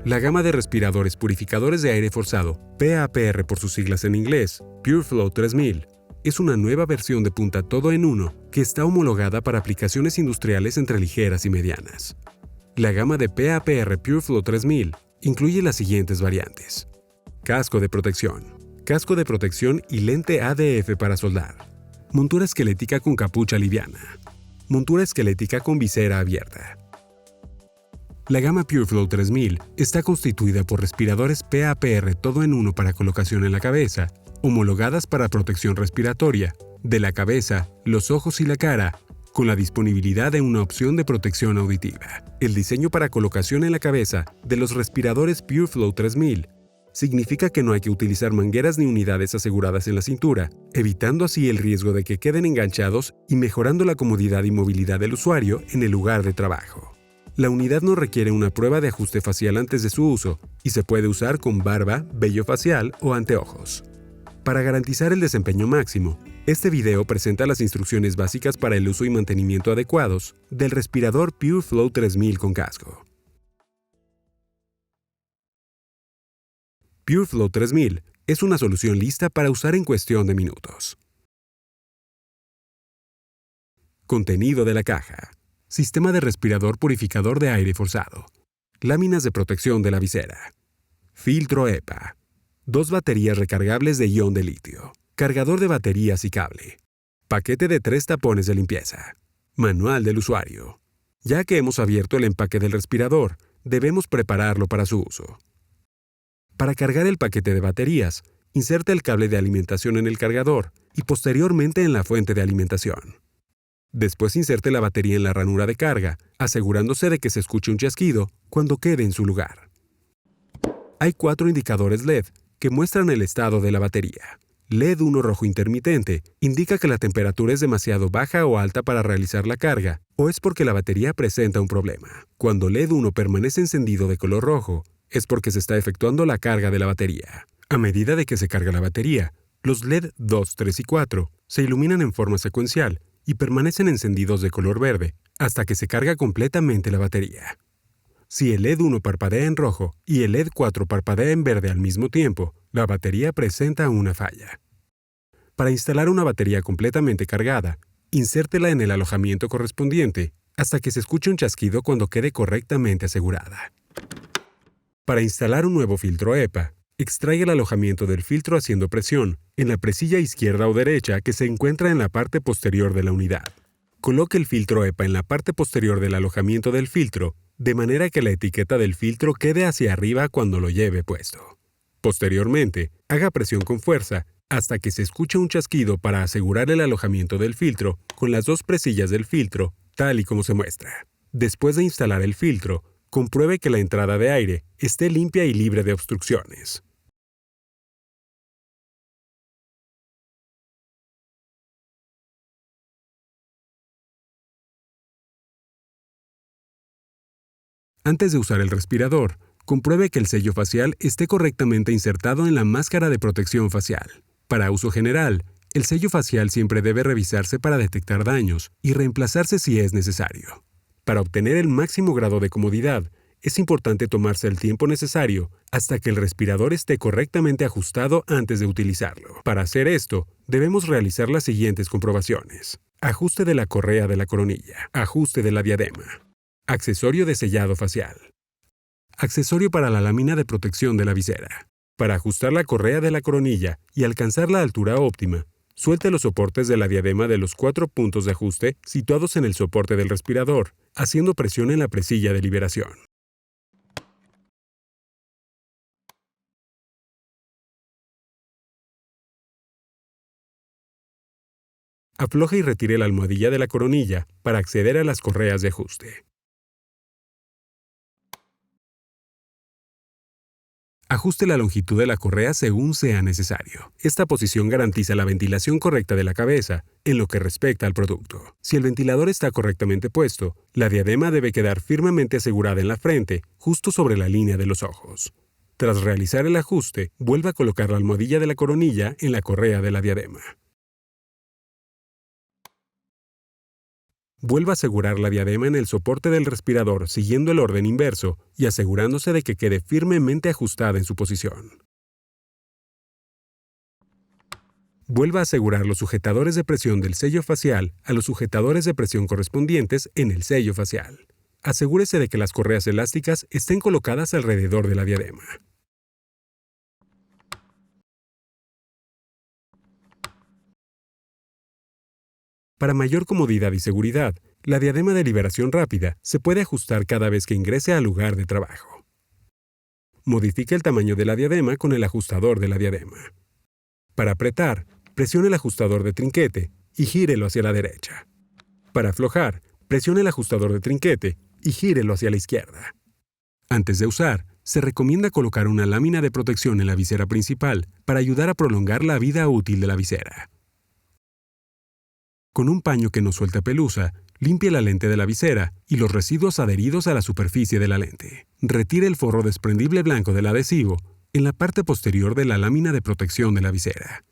La gama de respiradores purificadores de aire forzado, PAPR por sus siglas en inglés, PureFlow 3000, es una nueva versión de punta todo en uno que está homologada para aplicaciones industriales entre ligeras y medianas. La gama de PAPR PureFlow 3000 incluye las siguientes variantes: casco de protección y lente ADF para soldar, montura esquelética con capucha liviana, montura esquelética con visera abierta. La gama PureFlow 3000 está constituida por respiradores PAPR todo en uno para colocación en la cabeza, homologadas para protección respiratoria, de la cabeza, los ojos y la cara, con la disponibilidad de una opción de protección auditiva. El diseño para colocación en la cabeza de los respiradores PureFlow 3000 significa que no hay que utilizar mangueras ni unidades aseguradas en la cintura, evitando así el riesgo de que queden enganchados y mejorando la comodidad y movilidad del usuario en el lugar de trabajo. La unidad no requiere una prueba de ajuste facial antes de su uso y se puede usar con barba, vello facial o anteojos. Para garantizar el desempeño máximo, este video presenta las instrucciones básicas para el uso y mantenimiento adecuados del respirador PureFlow 3000 con casco. PureFlow 3000 es una solución lista para usar en cuestión de minutos. Contenido de la caja: sistema de respirador purificador de aire forzado, láminas de protección de la visera, filtro EPA, 2 baterías recargables de ion de litio, cargador de baterías y cable, paquete de 3 tapones de limpieza, manual del usuario. Ya que hemos abierto el empaque del respirador, debemos prepararlo para su uso. Para cargar el paquete de baterías, inserte el cable de alimentación en el cargador y posteriormente en la fuente de alimentación. Después inserte la batería en la ranura de carga, asegurándose de que se escuche un chasquido cuando quede en su lugar. Hay 4 indicadores LED que muestran el estado de la batería. LED 1 rojo intermitente indica que la temperatura es demasiado baja o alta para realizar la carga, o es porque la batería presenta un problema. Cuando LED 1 permanece encendido de color rojo, es porque se está efectuando la carga de la batería. A medida de que se carga la batería, los LED 2, 3 y 4 se iluminan en forma secuencial y permanecen encendidos de color verde hasta que se carga completamente la batería. Si el LED 1 parpadea en rojo y el LED 4 parpadea en verde al mismo tiempo, la batería presenta una falla. Para instalar una batería completamente cargada, insértela en el alojamiento correspondiente hasta que se escuche un chasquido cuando quede correctamente asegurada. Para instalar un nuevo filtro EPA, extraiga el alojamiento del filtro haciendo presión en la presilla izquierda o derecha que se encuentra en la parte posterior de la unidad. Coloque el filtro EPA en la parte posterior del alojamiento del filtro, de manera que la etiqueta del filtro quede hacia arriba cuando lo lleve puesto. Posteriormente, haga presión con fuerza hasta que se escuche un chasquido para asegurar el alojamiento del filtro con las 2 presillas del filtro, tal y como se muestra. Después de instalar el filtro, compruebe que la entrada de aire esté limpia y libre de obstrucciones. Antes de usar el respirador, compruebe que el sello facial esté correctamente insertado en la máscara de protección facial. Para uso general, el sello facial siempre debe revisarse para detectar daños y reemplazarse si es necesario. Para obtener el máximo grado de comodidad, es importante tomarse el tiempo necesario hasta que el respirador esté correctamente ajustado antes de utilizarlo. Para hacer esto, debemos realizar las siguientes comprobaciones: ajuste de la correa de la coronilla, ajuste de la diadema, accesorio de sellado facial, accesorio para la lámina de protección de la visera. Para ajustar la correa de la coronilla y alcanzar la altura óptima, suelte los soportes de la diadema de los 4 puntos de ajuste situados en el soporte del respirador, haciendo presión en la presilla de liberación. Afloje y retire la almohadilla de la coronilla para acceder a las correas de ajuste. Ajuste la longitud de la correa según sea necesario. Esta posición garantiza la ventilación correcta de la cabeza en lo que respecta al producto. Si el ventilador está correctamente puesto, la diadema debe quedar firmemente asegurada en la frente, justo sobre la línea de los ojos. Tras realizar el ajuste, vuelva a colocar la almohadilla de la coronilla en la correa de la diadema. Vuelva a asegurar la diadema en el soporte del respirador siguiendo el orden inverso y asegurándose de que quede firmemente ajustada en su posición. Vuelva a asegurar los sujetadores de presión del sello facial a los sujetadores de presión correspondientes en el sello facial. Asegúrese de que las correas elásticas estén colocadas alrededor de la diadema. Para mayor comodidad y seguridad, la diadema de liberación rápida se puede ajustar cada vez que ingrese al lugar de trabajo. Modifique el tamaño de la diadema con el ajustador de la diadema. Para apretar, presione el ajustador de trinquete y gírelo hacia la derecha. Para aflojar, presione el ajustador de trinquete y gírelo hacia la izquierda. Antes de usar, se recomienda colocar una lámina de protección en la visera principal para ayudar a prolongar la vida útil de la visera. Con un paño que no suelte pelusa, limpie la lente de la visera y los residuos adheridos a la superficie de la lente. Retire el forro desprendible blanco del adhesivo en la parte posterior de la lámina de protección de la visera.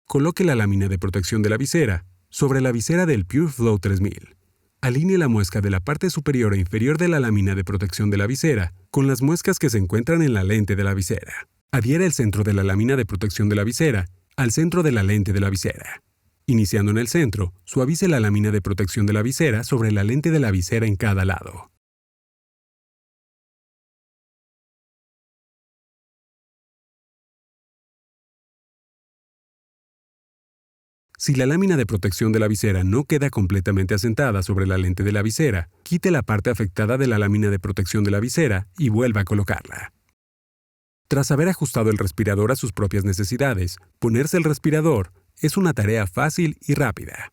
Coloque la lámina de protección de la visera sobre la visera del PureFlow 3000. Alinee la muesca de la parte superior e inferior de la lámina de protección de la visera con las muescas que se encuentran en la lente de la visera. Adhiera el centro de la lámina de protección de la visera al centro de la lente de la visera. Iniciando en el centro, suavice la lámina de protección de la visera sobre la lente de la visera en cada lado. Si la lámina de protección de la visera no queda completamente asentada sobre la lente de la visera, quite la parte afectada de la lámina de protección de la visera y vuelva a colocarla. Tras haber ajustado el respirador a sus propias necesidades, ponerse el respirador es una tarea fácil y rápida.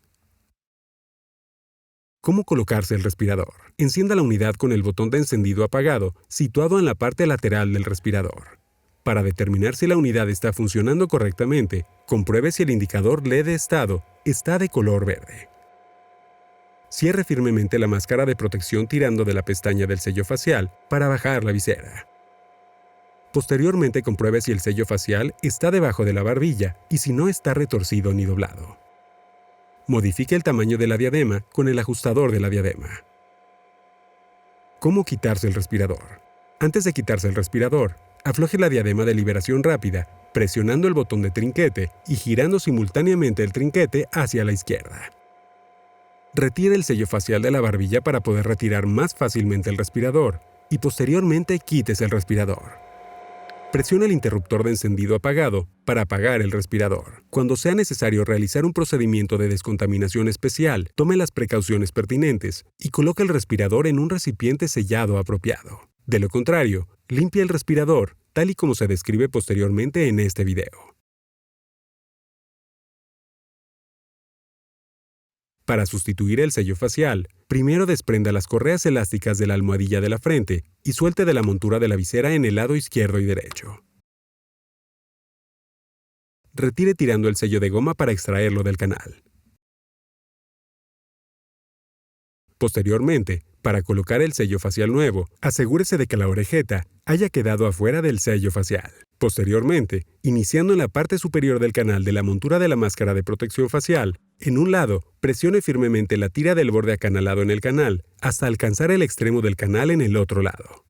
¿Cómo colocarse el respirador? Encienda la unidad con el botón de encendido apagado situado en la parte lateral del respirador. Para determinar si la unidad está funcionando correctamente, compruebe si el indicador LED de estado está de color verde. Cierre firmemente la máscara de protección tirando de la pestaña del sello facial para bajar la visera. Posteriormente compruebe si el sello facial está debajo de la barbilla y si no está retorcido ni doblado. Modifique el tamaño de la diadema con el ajustador de la diadema. ¿Cómo quitarse el respirador? Antes de quitarse el respirador, afloje la diadema de liberación rápida, presionando el botón de trinquete y girando simultáneamente el trinquete hacia la izquierda. Retire el sello facial de la barbilla para poder retirar más fácilmente el respirador y posteriormente quítese el respirador. Presione el interruptor de encendido apagado para apagar el respirador. Cuando sea necesario realizar un procedimiento de descontaminación especial, tome las precauciones pertinentes y coloque el respirador en un recipiente sellado apropiado. De lo contrario, limpie el respirador, tal y como se describe posteriormente en este video. Para sustituir el sello facial, primero desprenda las correas elásticas de la almohadilla de la frente y suelte de la montura de la visera en el lado izquierdo y derecho. Retire tirando el sello de goma para extraerlo del canal. Posteriormente, para colocar el sello facial nuevo, asegúrese de que la orejeta haya quedado afuera del sello facial. Posteriormente, iniciando en la parte superior del canal de la montura de la máscara de protección facial, en un lado, presione firmemente la tira del borde acanalado en el canal hasta alcanzar el extremo del canal en el otro lado.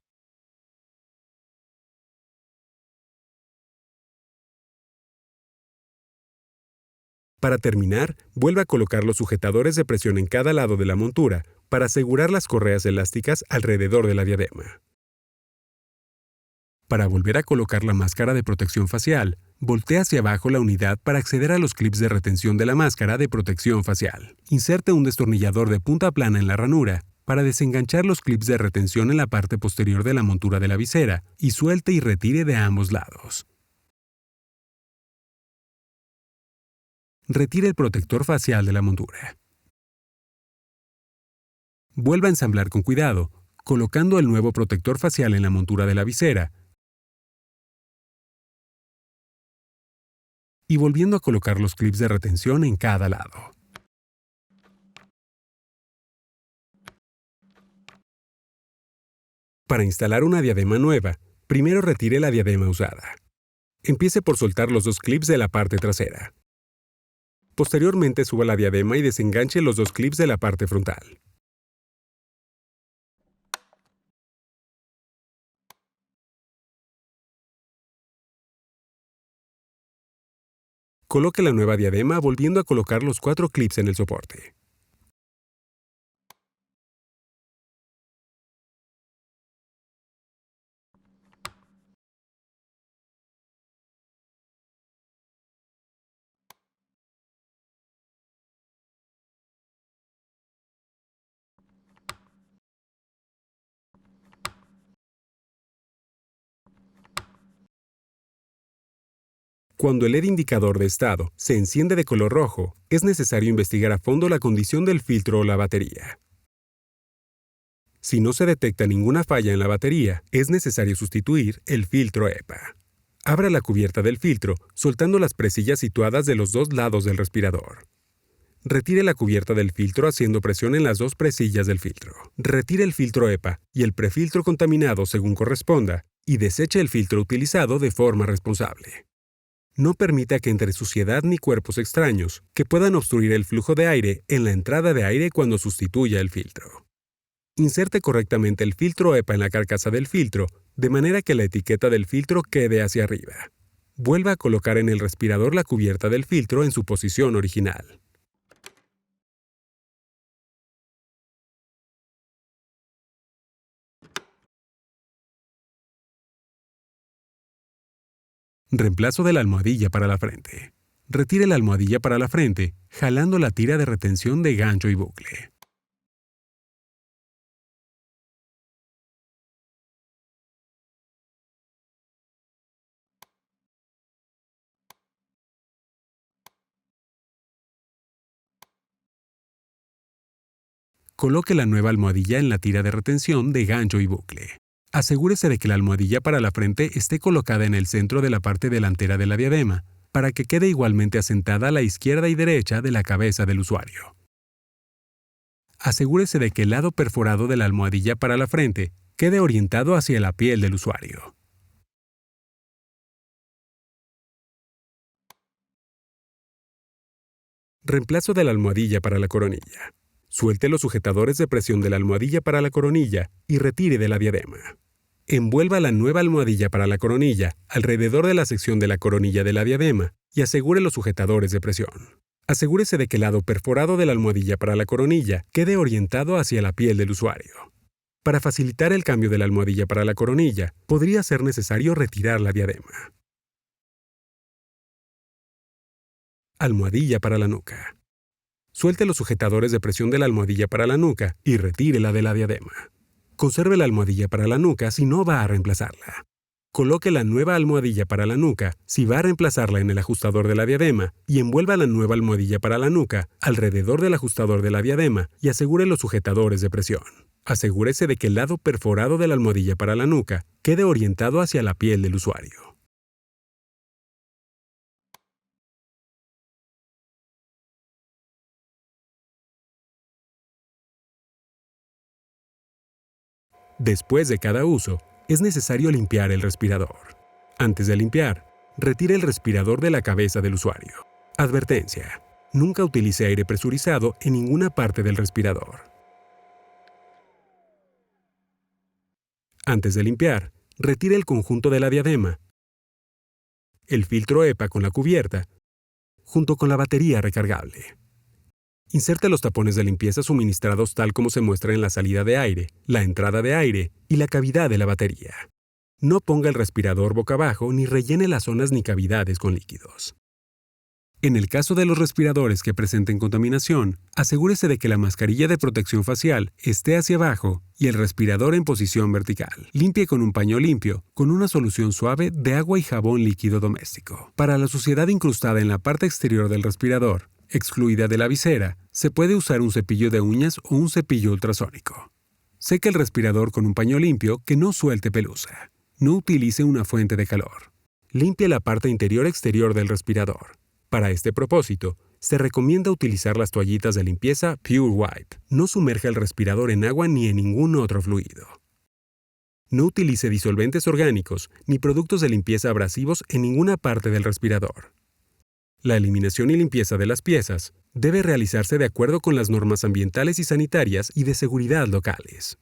Para terminar, vuelva a colocar los sujetadores de presión en cada lado de la montura para asegurar las correas elásticas alrededor de la diadema. Para volver a colocar la máscara de protección facial, voltee hacia abajo la unidad para acceder a los clips de retención de la máscara de protección facial. Inserte un destornillador de punta plana en la ranura para desenganchar los clips de retención en la parte posterior de la montura de la visera y suelte y retire de ambos lados. Retire el protector facial de la montura. Vuelva a ensamblar con cuidado, colocando el nuevo protector facial en la montura de la visera y volviendo a colocar los clips de retención en cada lado. Para instalar una diadema nueva, primero retire la diadema usada. Empiece por soltar los dos clips de la parte trasera. Posteriormente suba la diadema y desenganche los dos clips de la parte frontal. Coloque la nueva diadema volviendo a colocar los 4 clips en el soporte. Cuando el LED indicador de estado se enciende de color rojo, es necesario investigar a fondo la condición del filtro o la batería. Si no se detecta ninguna falla en la batería, es necesario sustituir el filtro EPA. Abra la cubierta del filtro, soltando las presillas situadas de los dos lados del respirador. Retire la cubierta del filtro haciendo presión en las dos presillas del filtro. Retire el filtro EPA y el prefiltro contaminado según corresponda y deseche el filtro utilizado de forma responsable. No permita que entre suciedad ni cuerpos extraños que puedan obstruir el flujo de aire en la entrada de aire cuando sustituya el filtro. Inserte correctamente el filtro EPA en la carcasa del filtro, de manera que la etiqueta del filtro quede hacia arriba. Vuelva a colocar en el respirador la cubierta del filtro en su posición original. Reemplazo de la almohadilla para la frente. Retire la almohadilla para la frente, jalando la tira de retención de gancho y bucle. Coloque la nueva almohadilla en la tira de retención de gancho y bucle. Asegúrese de que la almohadilla para la frente esté colocada en el centro de la parte delantera de la diadema, para que quede igualmente asentada a la izquierda y derecha de la cabeza del usuario. Asegúrese de que el lado perforado de la almohadilla para la frente quede orientado hacia la piel del usuario. Reemplazo de la almohadilla para la coronilla. Suelte los sujetadores de presión de la almohadilla para la coronilla y retire de la diadema. Envuelva la nueva almohadilla para la coronilla alrededor de la sección de la coronilla de la diadema y asegure los sujetadores de presión. Asegúrese de que el lado perforado de la almohadilla para la coronilla quede orientado hacia la piel del usuario. Para facilitar el cambio de la almohadilla para la coronilla, podría ser necesario retirar la diadema. Almohadilla para la nuca. Suelte los sujetadores de presión de la almohadilla para la nuca y retírela de la diadema. Conserve la almohadilla para la nuca si no va a reemplazarla. Coloque la nueva almohadilla para la nuca si va a reemplazarla en el ajustador de la diadema y envuelva la nueva almohadilla para la nuca alrededor del ajustador de la diadema y asegure los sujetadores de presión. Asegúrese de que el lado perforado de la almohadilla para la nuca quede orientado hacia la piel del usuario. Después de cada uso, es necesario limpiar el respirador. Antes de limpiar, retire el respirador de la cabeza del usuario. Advertencia: nunca utilice aire presurizado en ninguna parte del respirador. Antes de limpiar, retire el conjunto de la diadema, el filtro EPA con la cubierta, junto con la batería recargable. Inserte los tapones de limpieza suministrados tal como se muestra en la salida de aire, la entrada de aire y la cavidad de la batería. No ponga el respirador boca abajo ni rellene las zonas ni cavidades con líquidos. En el caso de los respiradores que presenten contaminación, asegúrese de que la mascarilla de protección facial esté hacia abajo y el respirador en posición vertical. Limpie con un paño limpio, con una solución suave de agua y jabón líquido doméstico. Para la suciedad incrustada en la parte exterior del respirador, excluida de la visera, se puede usar un cepillo de uñas o un cepillo ultrasónico. Seque el respirador con un paño limpio que no suelte pelusa. No utilice una fuente de calor. Limpie la parte interior-exterior del respirador. Para este propósito, se recomienda utilizar las toallitas de limpieza Pure White. No sumerja el respirador en agua ni en ningún otro fluido. No utilice disolventes orgánicos ni productos de limpieza abrasivos en ninguna parte del respirador. La eliminación y limpieza de las piezas debe realizarse de acuerdo con las normas ambientales y sanitarias y de seguridad locales.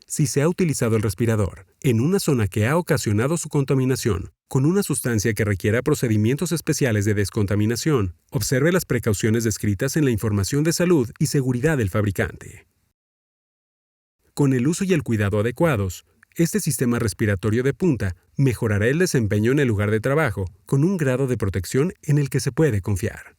Si se ha utilizado el respirador en una zona que ha ocasionado su contaminación con una sustancia que requiera procedimientos especiales de descontaminación, observe las precauciones descritas en la información de salud y seguridad del fabricante. Con el uso y el cuidado adecuados, este sistema respiratorio de punta mejorará el desempeño en el lugar de trabajo con un grado de protección en el que se puede confiar.